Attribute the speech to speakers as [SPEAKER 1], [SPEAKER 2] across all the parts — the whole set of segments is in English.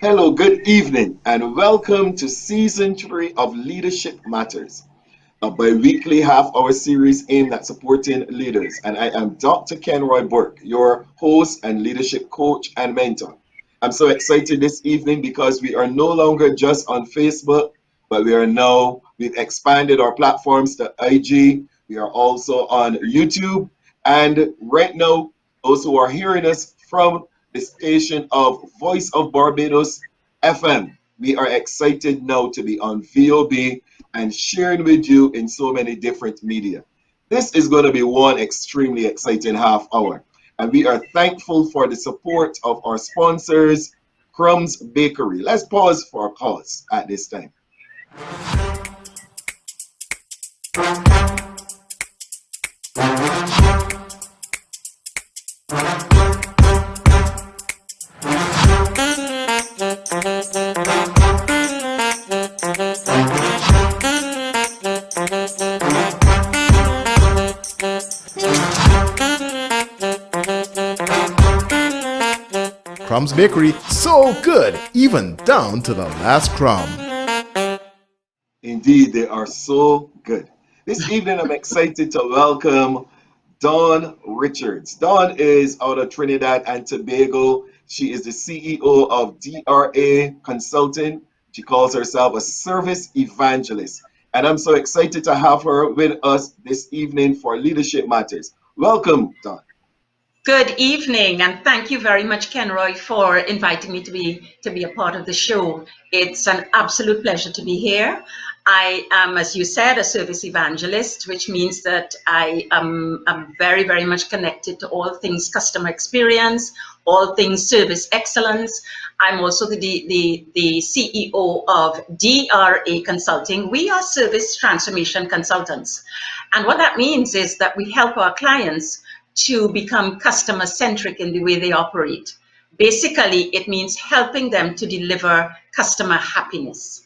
[SPEAKER 1] Hello, good evening, and welcome to season 3 of Leadership Matters, a bi weekly half hour series aimed at supporting leaders. And I am Dr. Kenroy Burke, your host and leadership coach and mentor. I'm so excited this evening because we are no longer just on Facebook, but we've expanded our platforms to IG. We are also on YouTube. And right now, those who are hearing us from the station of Voice of Barbados FM, we are excited now to be on VOB and sharing with you in so many different media. This is going to be one extremely exciting half hour, and we are thankful for the support of our sponsors, Crumbs Bakery. Let's pause for a pause at this time.
[SPEAKER 2] Crumbs Bakery, so good, even down to the last crumb.
[SPEAKER 1] Indeed, they are so good. This evening, I'm excited to welcome Dawn Richards. Dawn is out of Trinidad and Tobago. She is the CEO of DRA Consulting. She calls herself a service evangelist. And I'm so excited to have her with us this evening for Leadership Matters. Welcome, Dawn.
[SPEAKER 3] Good evening, and thank you very much, Kenroy, for inviting me to be a part of the show. It's an absolute pleasure to be here. I am, as you said, a service evangelist, which means that I'm very, very much connected to all things customer experience, all things service excellence. I'm also the CEO of DRA Consulting. We are service transformation consultants. And what that means is that we help our clients to become customer centric in the way they operate. Basically, it means helping them to deliver customer happiness.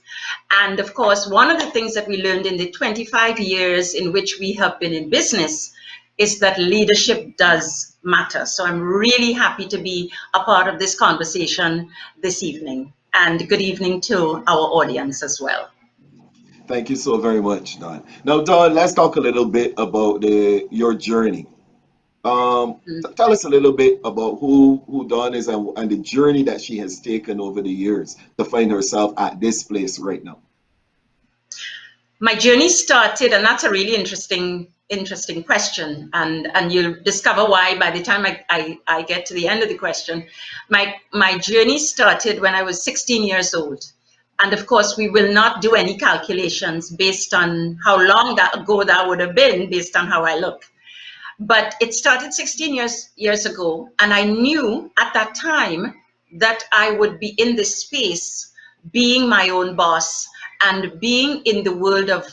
[SPEAKER 3] And of course, one of the things that we learned in the 25 years in which we have been in business is that leadership does matter. So I'm really happy to be a part of this conversation this evening. And good evening to our audience as well.
[SPEAKER 1] Thank you so very much, Dawn. Now, Dawn, let's talk a little bit about your journey. Tell us a little bit about who Dawn is and the journey that she has taken over the years to find herself at this place right now.
[SPEAKER 3] My journey started, and that's a really interesting question, and you'll discover why by the time I get to the end of the question. My journey started when I was 16 years old. And of course, we will not do any calculations based on how long ago that would have been based on how I look. But it started 16 years ago, and I knew at that time that I would be in this space, being my own boss and being in the world of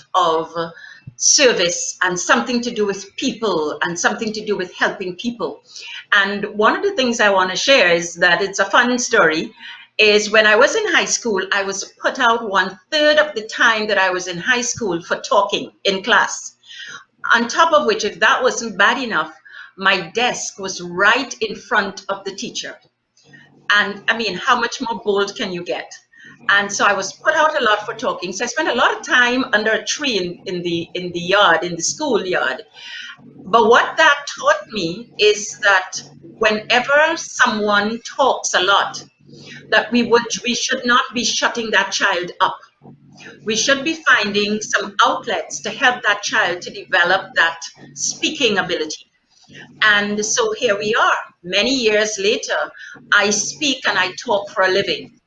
[SPEAKER 3] service and something to do with people and something to do with helping people. And one of the things I want to share is that it's a fun story. Is when I was in high school, I was put out 1/3 of the time that I was in high school for talking in class. On top of which, if that wasn't bad enough, my desk was right in front of the teacher. And I mean, how much more bold can you get? And so I was put out a lot for talking. So I spent a lot of time under a tree in the yard, in the schoolyard. But what that taught me is that whenever someone talks a lot, that we should not be shutting that child up. We should be finding some outlets to help that child to develop that speaking ability. And so here we are. Many years later, I speak and I talk for a living.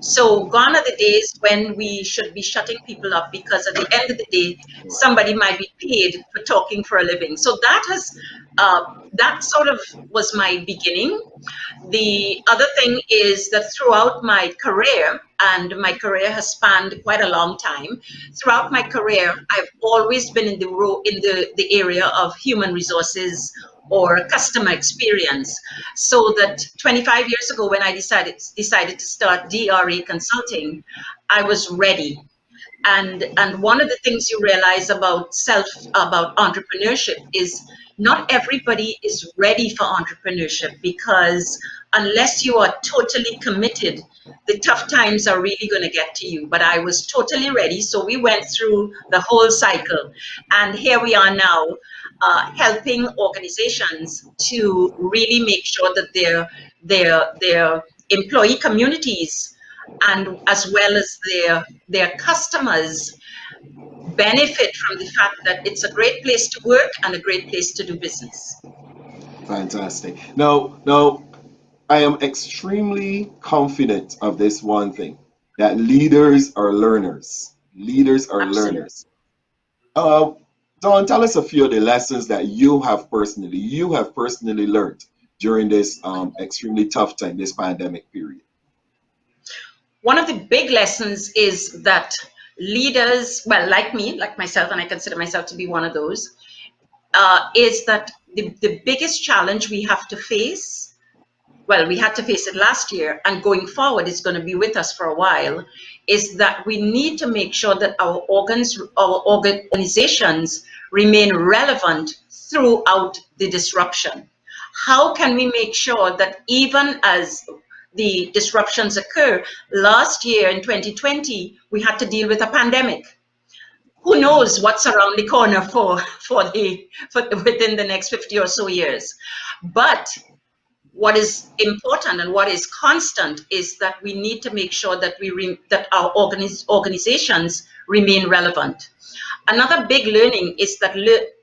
[SPEAKER 3] So gone are the days when we should be shutting people up, because at the end of the day, somebody might be paid for talking for a living. So that sort of was my beginning. The other thing is that throughout my career, and my career has spanned quite a long time, throughout my career, I've always been in the area of human resources or customer experience. So that 25 years ago, when I decided to start DRA Consulting, I was ready. And one of the things you realize about entrepreneurship is not everybody is ready for entrepreneurship, because unless you are totally committed the tough times are really going to get to you. But I was totally ready. So we went through the whole cycle. And here we are now, helping organizations to really make sure that their employee communities and as well as their customers benefit from the fact that it's a great place to work and a great place to do business.
[SPEAKER 1] Fantastic. Now, I am extremely confident of this one thing, that leaders are learners. Leaders are
[SPEAKER 3] Absolutely.
[SPEAKER 1] learners. Uh, Dawn, tell us a few of the lessons that you have personally learned during this extremely tough time, this pandemic period.
[SPEAKER 3] One of the big lessons is that leaders, well, like me, like myself, and I consider myself to be one of those, is that the biggest challenge we have to face, well, we had to face it last year, and going forward, it's going to be with us for a while, is that we need to make sure that our organizations remain relevant throughout the disruption. How can we make sure that even as the disruptions occur, last year in 2020, we had to deal with a pandemic. Who knows what's around the corner for within the next 50 or so years? But what is important and what is constant is that we need to make sure that that our organizations remain relevant. Another big learning is that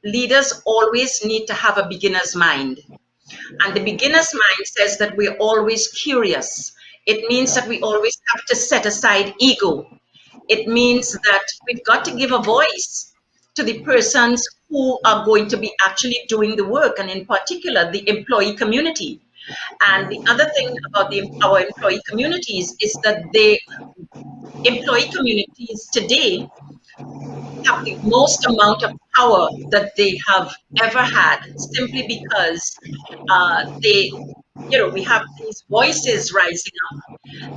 [SPEAKER 3] leaders always need to have a beginner's mind. And the beginner's mind says that we're always curious. It means
[SPEAKER 1] Yeah.
[SPEAKER 3] that we always have to set aside ego. It means that we've got to give a voice to the persons who are going to be actually doing the work, and in particular, the employee community. And the other thing about our employee communities is that the employee communities today have the most amount of power that they have ever had, simply because we have these voices rising up.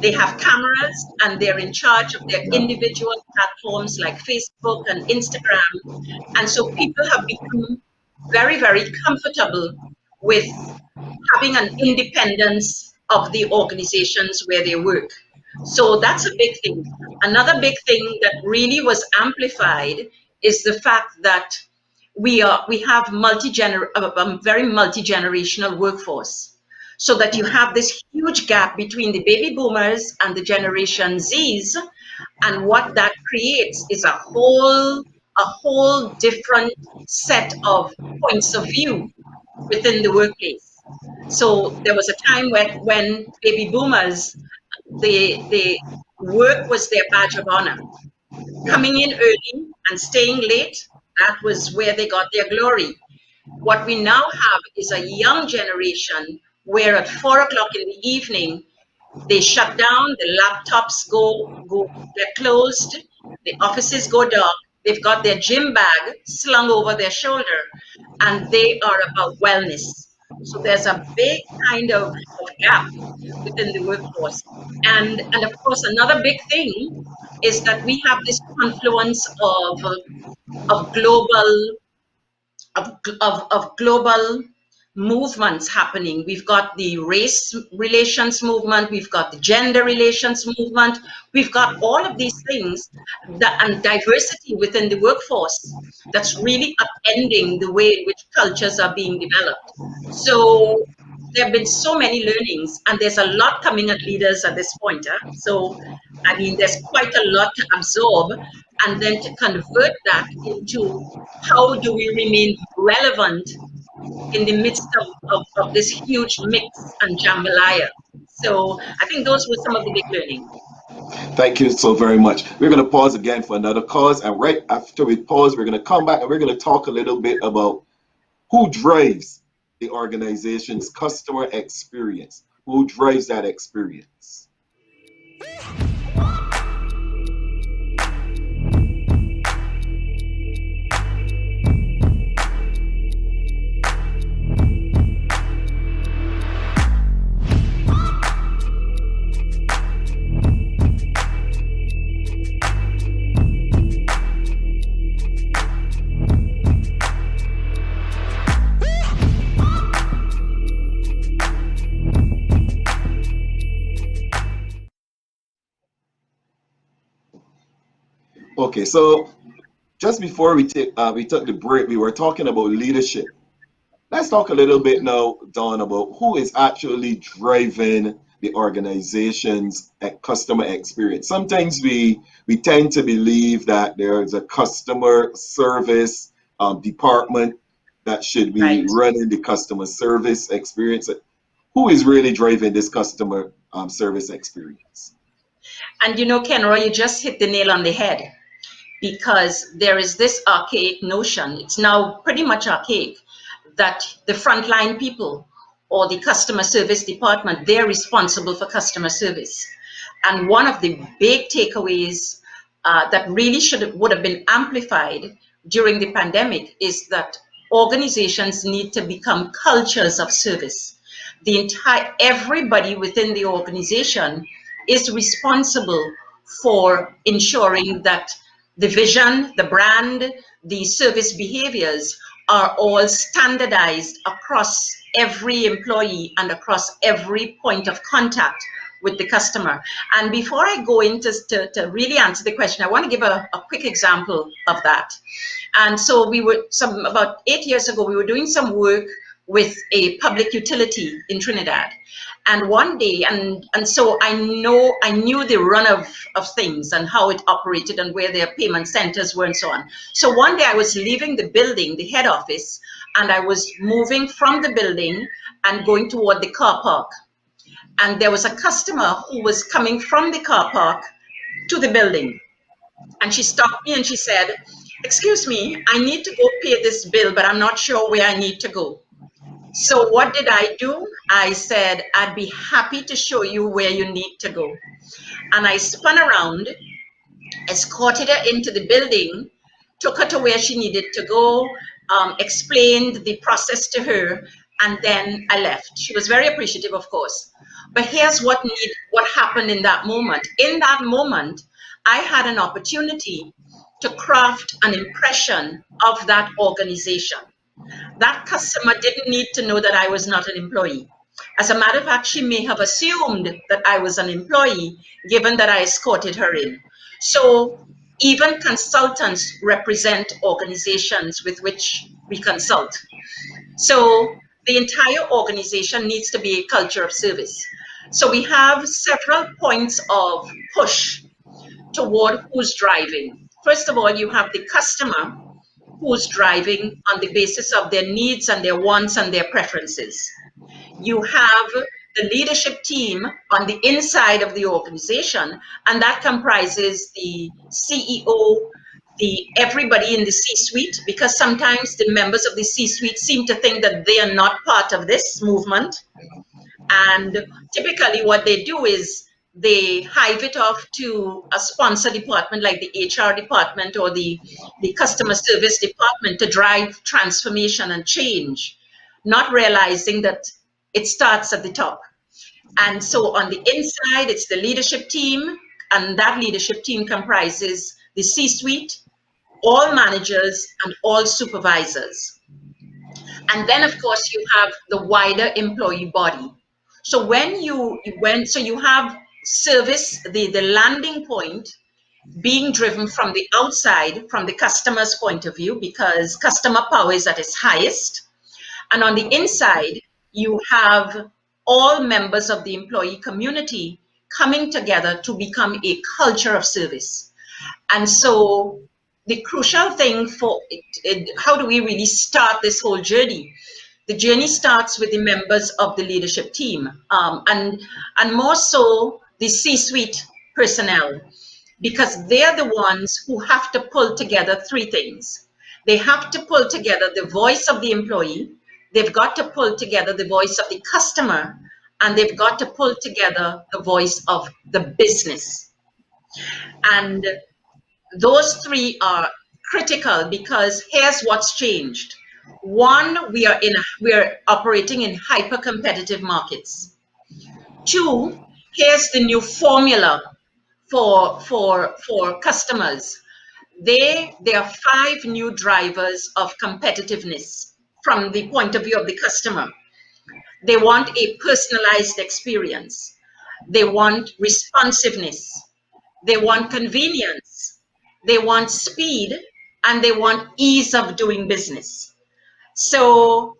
[SPEAKER 3] They have cameras and they're in charge of their
[SPEAKER 1] Yeah.
[SPEAKER 3] individual platforms like Facebook and Instagram. And so people have become very, very comfortable with having an independence of the organizations where they work. So that's a big thing. Another big thing that really was amplified is the fact that we have very multi-generational workforce. So that you have this huge gap between the baby boomers and the Generation Zs, and what that creates is a whole different set of points of view within the workplace. So there was a time when baby boomers, the work was their badge of honor.
[SPEAKER 1] Yeah.
[SPEAKER 3] Coming in early and staying late, that was where they got their glory. What we now have is a young generation where at 4 o'clock in the evening, they shut down, the laptops get closed, the offices go dark, they've got their gym bag slung over their shoulder, and they are about wellness. So there's a big kind of gap within the workforce. And of course, another big thing is that we have this confluence of global movements happening. We've got the race relations movement, we've got the gender relations movement, we've got all of these things and diversity within the workforce that's really upending the way in which cultures are being developed. So there have been so many learnings, and there's a lot coming at leaders at this point. So, I mean, there's quite a lot to absorb, and then to convert that into how do we remain relevant in the midst of this huge mix and jambalaya. So I think those were some of the big learnings.
[SPEAKER 1] Thank you so very much. We're going to pause again for another cause. And right after we pause, we're going to come back and we're going to talk a little bit about who drives the organization's customer experience, who drives that experience. Okay, so just before we took the break, we were talking about leadership. Let's talk a little bit now, Don, about who is actually driving the organization's customer experience. Sometimes we tend to believe that there is a customer service department that should be
[SPEAKER 3] Right.
[SPEAKER 1] running the customer service experience. Who is really driving this customer service experience?
[SPEAKER 3] And Kenroy, you just hit the nail on the head, because there is this archaic notion, it's now pretty much archaic, that the frontline people or the customer service department, they're responsible for customer service. And one of the big takeaways that really would have been amplified during the pandemic is that organizations need to become cultures of service. Everybody within the organization is responsible for ensuring that the vision, the brand, the service behaviors are all standardized across every employee and across every point of contact with the customer. And before I go into to really answer the question, I want to give a quick example of that. And so about 8 years ago, we were doing some work with a public utility in Trinidad. And one day, and so I knew the run of things and how it operated and where their payment centers were and so on. So one day I was leaving the building, the head office, and I was moving from the building and going toward the car park. And there was a customer who was coming from the car park to the building. And she stopped me and she said, "Excuse me, I need to go pay this bill, but I'm not sure where I need to go." So what did I do? I said, "I'd be happy to show you where you need to go." And I spun around, escorted her into the building, took her to where she needed to go, explained the process to her, and then I left. She was very appreciative, of course. But here's what happened in that moment. In that moment, I had an opportunity to craft an impression of that organization. That customer didn't need to know that I was not an employee. As a matter of fact, she may have assumed that I was an employee, given that I escorted her in. So even consultants represent organizations with which we consult. So the entire organization needs to be a culture of service. So we have several points of push toward who's driving. First of all, you have the customer who's driving on the basis of their needs and their wants and their preferences. You have the leadership team on the inside of the organization, and that comprises the CEO, everybody in the C-suite, because sometimes the members of the C-suite seem to think that they are not part of this movement. And typically what they do is they hive it off to a sponsor department like the HR department or the customer service department to drive transformation and change, not realizing that it starts at the top. And so on the inside, it's the leadership team, and that leadership team comprises the C-suite, all managers, and all supervisors. And then, of course, you have the wider employee body. So so you have service, the landing point being driven from the outside, from the customer's point of view, because customer power is at its highest. And on the inside, you have all members of the employee community coming together to become a culture of service. And so the crucial thing how do we really start this whole journey? The journey starts with the members of the leadership team, and more so the C-suite personnel, because they're the ones who have to pull together three things. They have to pull together the voice of the employee, they've got to pull together the voice of the customer, and they've got to pull together the voice of the business. And those three are critical, because here's what's changed. One, we're operating in hyper competitive markets. Two, here's the new formula for customers. There are five new drivers of competitiveness from the point of view of the customer. They want a personalized experience. They want responsiveness. They want convenience. they want speed, and they want ease of doing business. So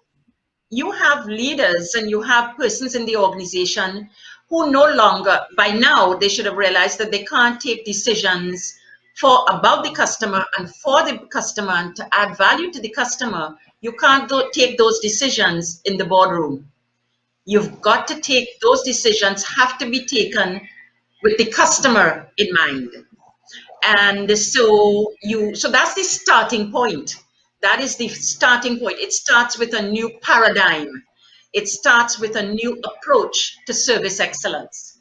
[SPEAKER 3] you have leaders and you have persons in the organization who no longer, by now, they should have realized that they can't take decisions for about the customer and for the customer and to add value to the customer. You can't take those decisions in the boardroom. You've got to take those decisions, have to be taken with the customer in mind. And so that's the starting point. That is the starting point. It starts with a new paradigm. It starts with a new approach to service excellence.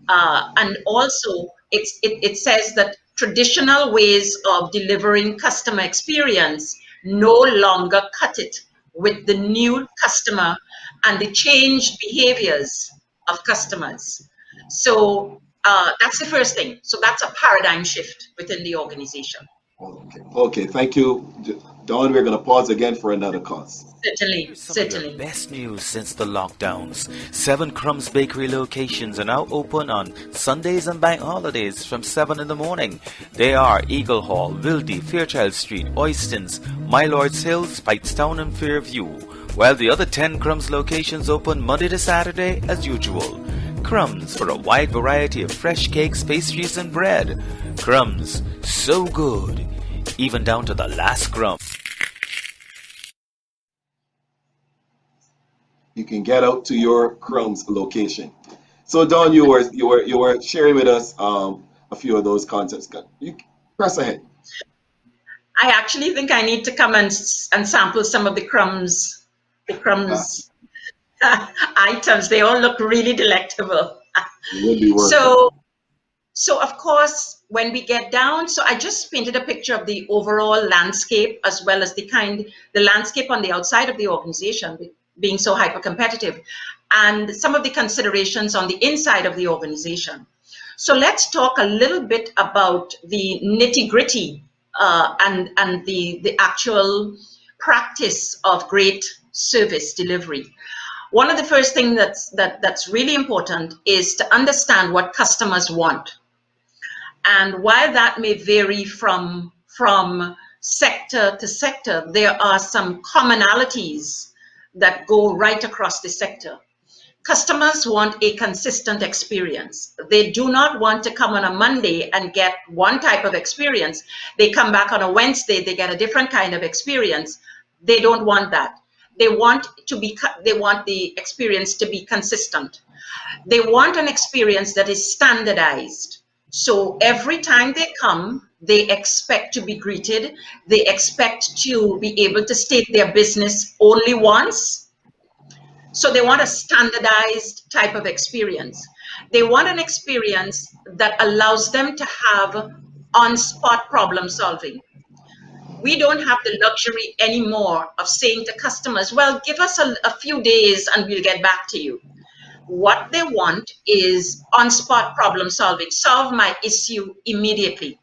[SPEAKER 3] And also, it says that traditional ways of delivering customer experience no longer cut it with the new customer and the changed behaviors of customers. So that's the first thing. So that's a paradigm shift within the organization.
[SPEAKER 1] Okay, thank you, Don. We're going to pause again for another cause.
[SPEAKER 3] Certainly,
[SPEAKER 4] Here's some of your
[SPEAKER 3] certainly.
[SPEAKER 4] best news since the lockdowns. 7 Crumbs Bakery locations are now open on Sundays and bank holidays from 7 in the morning. They are Eagle Hall, Wildy, Fairchild Street, Oystons, Mylords Hill, Speightstown and Fairview, while the other 10 Crumbs locations open Monday to Saturday as usual. Crumbs for a wide variety of fresh cakes, pastries and bread. Crumbs, so good, even down to the last crumb.
[SPEAKER 1] You can get out to your Crumbs location. So Don, you were sharing with us a few of those concepts. You press ahead.
[SPEAKER 3] I actually think I need to come and sample some of the
[SPEAKER 1] Uh,
[SPEAKER 3] crumbs items. They all look really delectable.
[SPEAKER 1] it would be worth it.
[SPEAKER 3] So, so of course, when we get down, so I just painted a picture of the overall landscape as well as the landscape on the outside of the organization being so hyper competitive, and some of the considerations on the inside of the organization. So let's talk a little bit about the nitty gritty and the actual practice of great service delivery. One of the first things that's really important is to understand what customers want. And while that may vary from sector to sector, there are some commonalities that go right across the sector. Customers want a consistent experience. They do not want to come on a Monday and get one type of experience. They come back on a Wednesday, they get a different kind of experience. They don't want that. They want the experience to be consistent. They want an experience that is standardized. So every time they come, they expect to be greeted. They expect to be able to state their business only once. So they want a standardized type of experience. They want an experience that allows them to have on-spot problem solving. We don't have the luxury anymore of saying to customers, well, give us a few days and we'll get back to you. What they want is on-spot problem solving. Solve my issue immediately.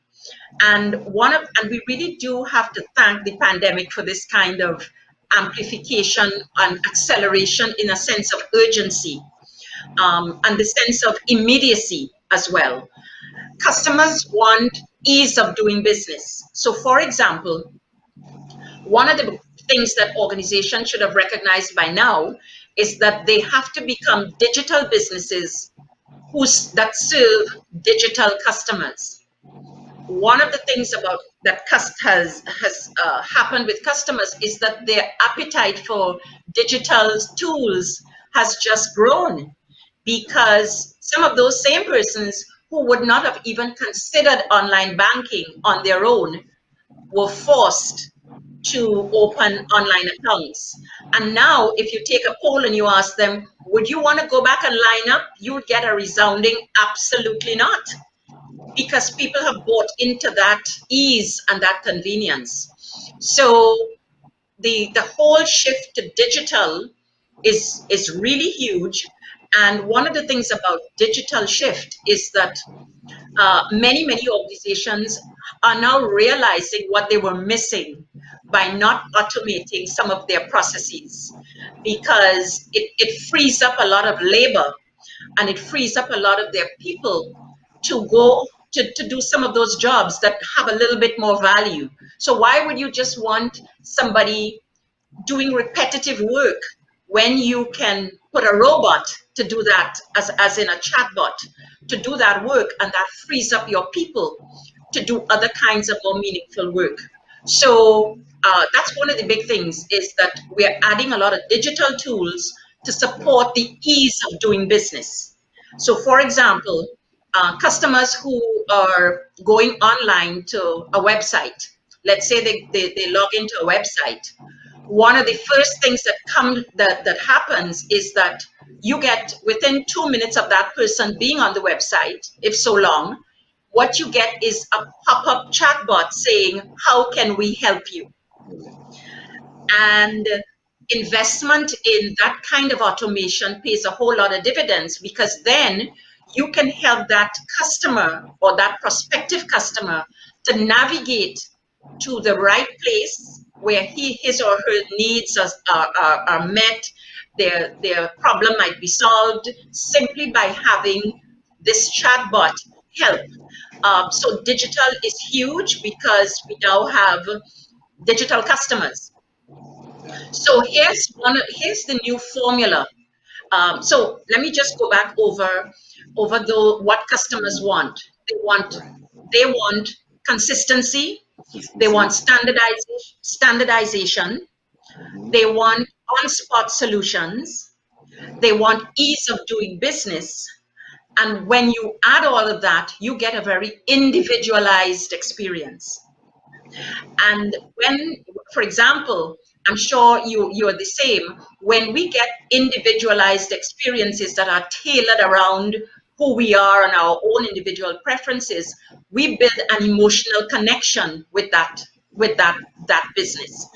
[SPEAKER 3] And we really do have to thank the pandemic for this kind of amplification and acceleration in a sense of urgency, and the sense of immediacy as well. Customers want ease of doing business. So, for example, one of the things that organizations should have recognized by now is that they have to become digital businesses that serve digital customers. One of the things about that has happened with customers is that their appetite for digital tools has just grown, because some of those same persons who would not have even considered online banking on their own were forced to open online accounts. And now, if you take a poll and you ask them, would you want to go back and line up? You would get a resounding absolutely not, because people have bought into that ease and that convenience. So the whole shift to digital is really huge. And one of the things about digital shift is that many organizations are now realizing what they were missing by not automating some of their processes, because it frees up a lot of labor and it frees up a lot of their people to go to do some of those jobs that have a little bit more value. So why would you just want somebody doing repetitive work when you can put a robot to do that, as in a chatbot, to do that work, and that frees up your people to do other kinds of more meaningful work. So that's one of the big things, is that we're adding a lot of digital tools to support the ease of doing business. So for example, customers who are going online to a website, let's say they log into a website, one of the first things that happens is that you get, within 2 minutes of that person being on the website, if so long, what you get is a pop-up chatbot saying, how can we help you? And investment in that kind of automation pays a whole lot of dividends, because then you can help that customer or that prospective customer to navigate to the right place where his or her needs are met, their problem might be solved simply by having this chatbot help. So digital is huge, because we now have digital customers. So here's the new formula. So let me just go back over what customers want. They want consistency. They want standardization. They want on-spot solutions. They want ease of doing business. And when you add all of that, you get a very individualized experience. And when, for example, I'm sure you're the same, when we get individualized experiences that are tailored around who we are and our own individual preferences, we build an emotional connection with that business.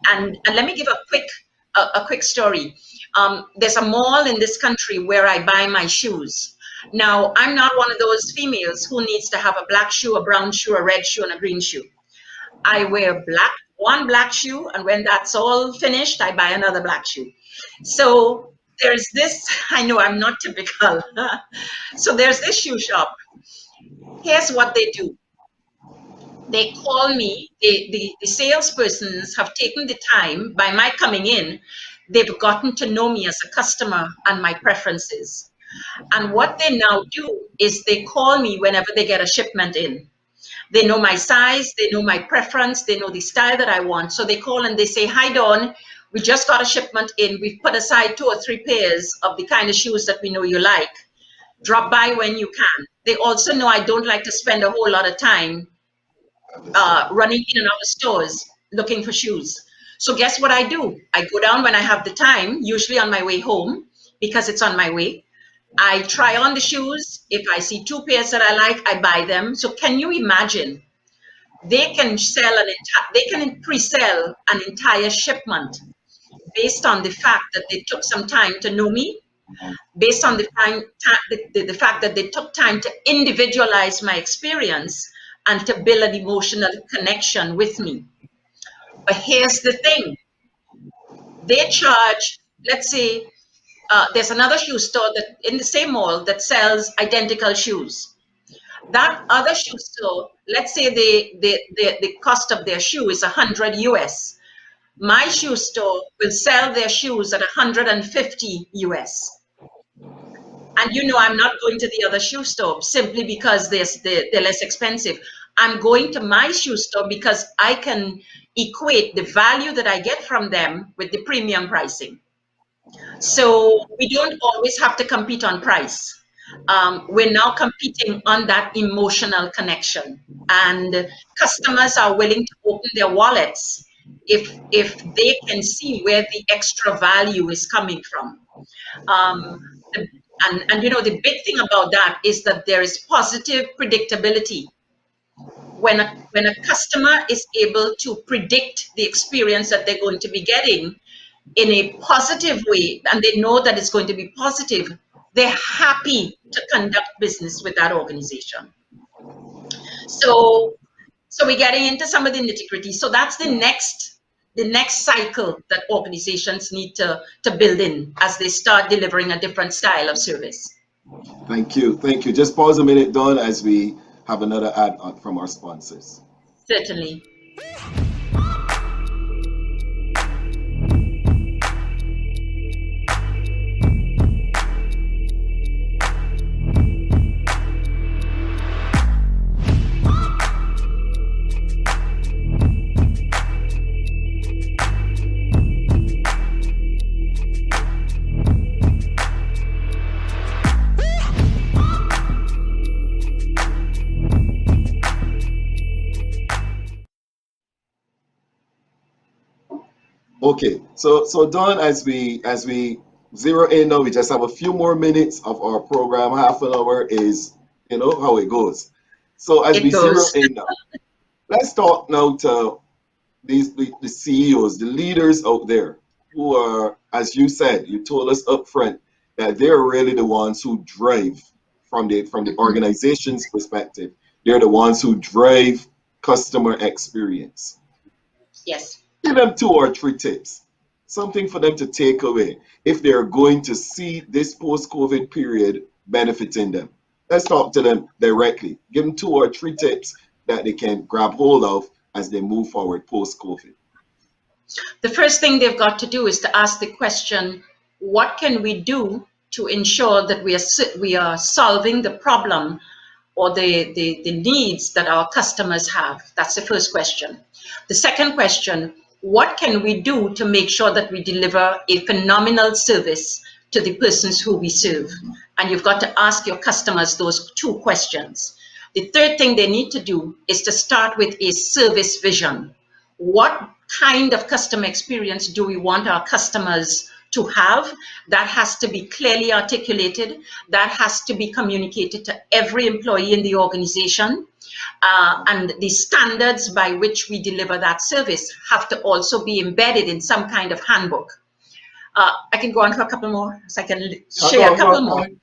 [SPEAKER 3] And let me give a quick story. There's a mall in this country where I buy my shoes. Now, I'm not one of those females who needs to have a black shoe, a brown shoe, a red shoe, and a green shoe. I wear one black shoe, and when that's all finished, I buy another black shoe. So there's this, I know I'm not typical. So there's this shoe shop. Here's what they do. They call me, the salespersons have taken the time, by my coming in, they've gotten to know me as a customer and my preferences. And what they now do is they call me whenever they get a shipment in. They know my size, they know my preference, they know the style that I want. So they call and they say, hi, Dawn, we just got a shipment in. We've put aside 2 or 3 pairs of the kind of shoes that we know you like. Drop by when you can. They also know I don't like to spend a whole lot of time running in and out of stores looking for shoes. So guess what I do? I go down when I have the time, usually on my way home, because it's on my way. I try on the shoes. If I see 2 pairs that I like, I buy them. So can you imagine? They can pre-sell an entire shipment based on the fact that they took some time to know me, based on the fact that they took time to individualize my experience and to build an emotional connection with me. But here's the thing. They charge, let's say, there's another shoe store that in the same mall that sells identical shoes. That other shoe store, let's say the cost of their shoe is 100 US. My shoe store will sell their shoes at 150 US. And I'm not going to the other shoe store simply because they're less expensive. I'm going to my shoe store because I can equate the value that I get from them with the premium pricing. So we don't always have to compete on price. We're now competing on that emotional connection, and customers are willing to open their wallets if they can see where the extra value is coming from. And the big thing about that is that there is positive predictability. When a customer is able to predict the experience that they're going to be getting in a positive way, and they know that it's going to be positive, they're happy to conduct business with that organization. So we're getting into some of the nitty-gritty. So that's the next cycle that organizations need to build in as they start delivering a different style of service.
[SPEAKER 1] Thank you. Just pause a minute, Dawn, as we have another ad from our sponsors.
[SPEAKER 3] Certainly.
[SPEAKER 1] Okay, so Don, as we zero in now, we just have a few more minutes of our program. Half an hour is, how it goes. So as we
[SPEAKER 3] It
[SPEAKER 1] zero
[SPEAKER 3] goes.
[SPEAKER 1] in now, let's talk now to the CEOs, the leaders out there who are, as you said, you told us up front that they're really the ones who drive from the
[SPEAKER 3] Mhm.
[SPEAKER 1] organization's perspective. They're the ones who drive customer experience.
[SPEAKER 3] Yes.
[SPEAKER 1] Give them 2 or 3 tips, something for them to take away if they're going to see this post-COVID period benefiting them. Let's talk to them directly. Give them 2 or 3 tips that they can grab hold of as they move forward post-COVID.
[SPEAKER 3] The first thing they've got to do is to ask the question, what can we do to ensure that we are solving the problem or the needs that our customers have? That's the first question. The second question, what can we do to make sure that we deliver a phenomenal service to the persons who we serve? And you've got to ask your customers those two questions. The third thing they need to do is to start with a service vision. What kind of customer experience do we want our customers to have? That has to be clearly articulated. That has to be communicated to every employee in the organization. And the standards by which we deliver that service have to also be embedded in some kind of handbook. I can go on for a couple more, so I can
[SPEAKER 1] Go
[SPEAKER 3] share a
[SPEAKER 1] on, go
[SPEAKER 3] couple
[SPEAKER 1] on, go
[SPEAKER 3] more.
[SPEAKER 1] on.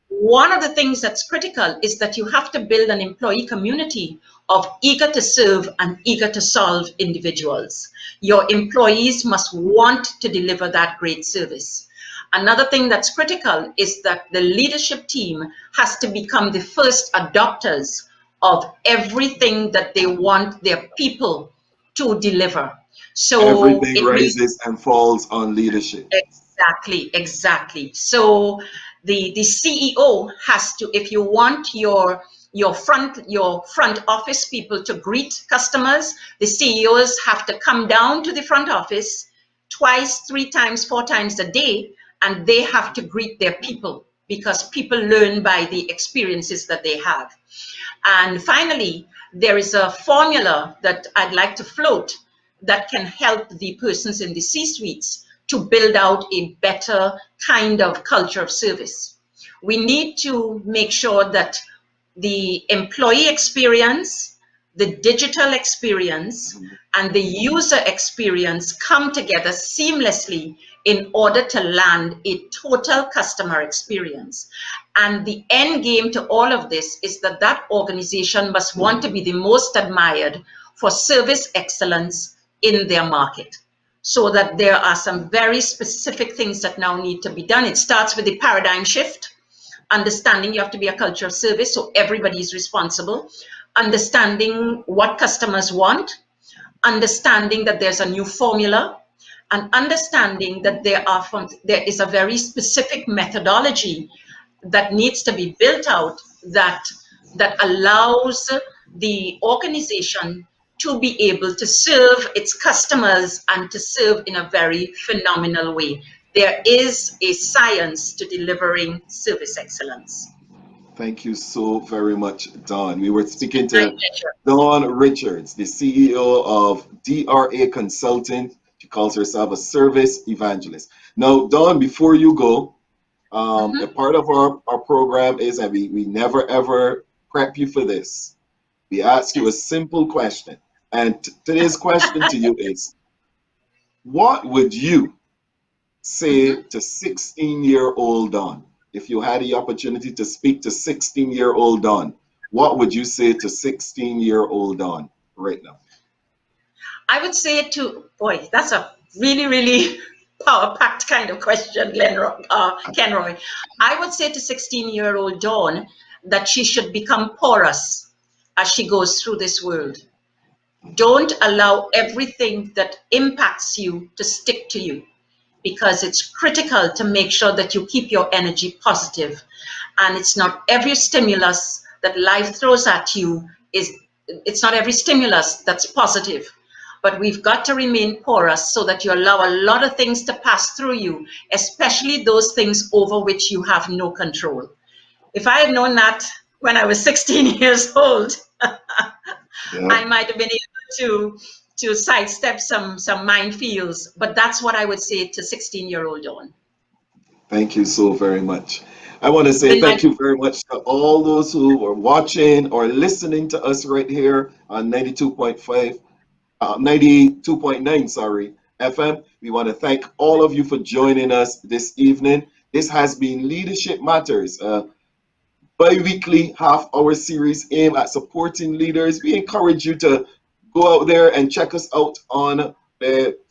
[SPEAKER 3] One of the things that's critical is that you have to build an employee community of eager to serve and eager to solve individuals. Your employees must want to deliver that great service. Another thing that's critical is that the leadership team has to become the first adopters of everything that they want their people to deliver. So
[SPEAKER 1] Everything
[SPEAKER 3] it means
[SPEAKER 1] rises and falls on leadership.
[SPEAKER 3] exactly, exactly. So the CEO has to, if you want your front office people to greet customers, the CEOs have to come down to the front office twice, 3 times, 4 times a day, and they have to greet their people because people learn by the experiences that they have. And finally, there is a formula that I'd like to float that can help the persons in the C-suites to build out a better kind of culture of service. We need to make sure that the employee experience, the digital experience, and the user experience come together seamlessly in order to land a total customer experience. And the end game to all of this is that that organization must want to be the most admired for service excellence in their market. So that there are some very specific things that now need to be done. It starts with the paradigm shift, understanding you have to be a culture of service, so everybody is responsible, understanding what customers want, understanding that there's a new formula, and understanding that there is a very specific methodology that needs to be built out that allows the organization to be able to serve its customers and to serve in a very phenomenal way. There is a science to delivering service excellence.
[SPEAKER 1] Thank you so very much, Don. We were speaking
[SPEAKER 3] My
[SPEAKER 1] to
[SPEAKER 3] pleasure.
[SPEAKER 1] Dawn Richards, the CEO of DRA Consulting. She calls herself a service evangelist. Now, Dawn, before you go, a
[SPEAKER 3] Mhm.
[SPEAKER 1] part of our program is that we never ever prep you for this. We ask you a
[SPEAKER 3] Yes.
[SPEAKER 1] simple question. And today's question to you is, what would you say
[SPEAKER 3] Mhm.
[SPEAKER 1] to 16-year-old Dawn? If you had the opportunity to speak to 16-year-old Dawn, what would you say to 16-year-old Dawn right now?
[SPEAKER 3] I would say to, boy, that's a really, really power-packed kind of question, Kenroy. I would say to 16-year-old Dawn that she should become porous as she goes through this world. Don't allow everything that impacts you to stick to you, because it's critical to make sure that you keep your energy positive. And it's not every stimulus that life throws at you it's not every stimulus that's positive. But we've got to remain porous so that you allow a lot of things to pass through you, especially those things over which you have no control. If I had known that when I was 16 years old,
[SPEAKER 1] Yeah.
[SPEAKER 3] I might have been able to sidestep some minefields. But that's what I would say to 16-year-old Dawn.
[SPEAKER 1] Thank you so very much. I want to
[SPEAKER 3] It's
[SPEAKER 1] say
[SPEAKER 3] been my
[SPEAKER 1] thank you very much to all those who are watching or listening to us right here on 92.5, 92.9, sorry, FM. We want to thank all of you for joining us this evening. This has been Leadership Matters, a bi-weekly half-hour series aimed at supporting leaders. We encourage you to go out there and check us out on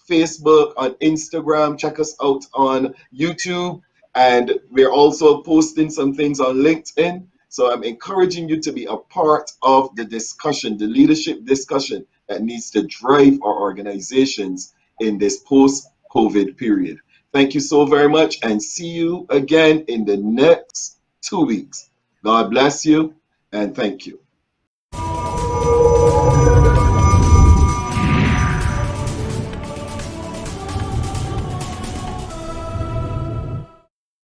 [SPEAKER 1] Facebook, on Instagram, check us out on YouTube, and we're also posting some things on LinkedIn. So I'm encouraging you to be a part of the discussion, the leadership discussion that needs to drive our organizations in this post-COVID period. Thank you so very much, and see you again in the next 2 weeks. God bless you, and thank you.